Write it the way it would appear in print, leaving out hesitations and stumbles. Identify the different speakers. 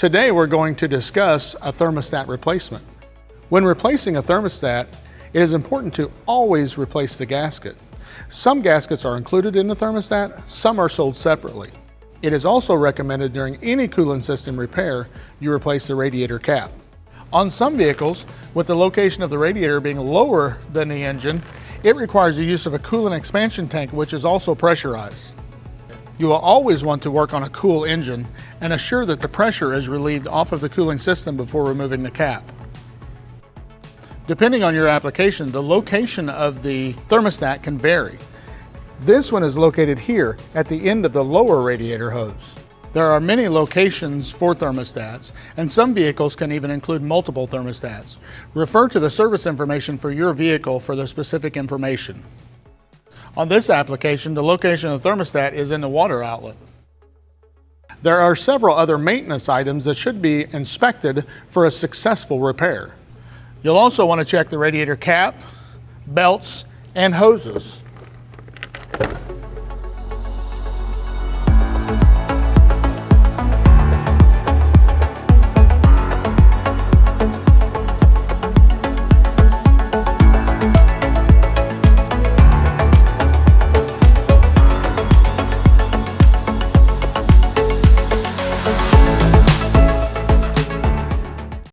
Speaker 1: Today we're going to discuss a thermostat replacement. When replacing a thermostat, it is important to always replace the gasket. Some gaskets are included in the thermostat, some are sold separately. It is also recommended during any coolant system repair, you replace the radiator cap. On some vehicles, with the location of the radiator being lower than the engine, it requires the use of a coolant expansion tank, which is also pressurized. You will always want to work on a cool engine and assure that the pressure is relieved off of the cooling system before removing the cap. Depending on your application, the location of the thermostat can vary. This one is located here at the end of the lower radiator hose. There are many locations for thermostats, and some vehicles can even include multiple thermostats. Refer to the service information for your vehicle for the specific information. On this application, the location of the thermostat is in the water outlet. There are several other maintenance items that should be inspected for a successful repair. You'll also want to check the radiator cap, belts, and hoses.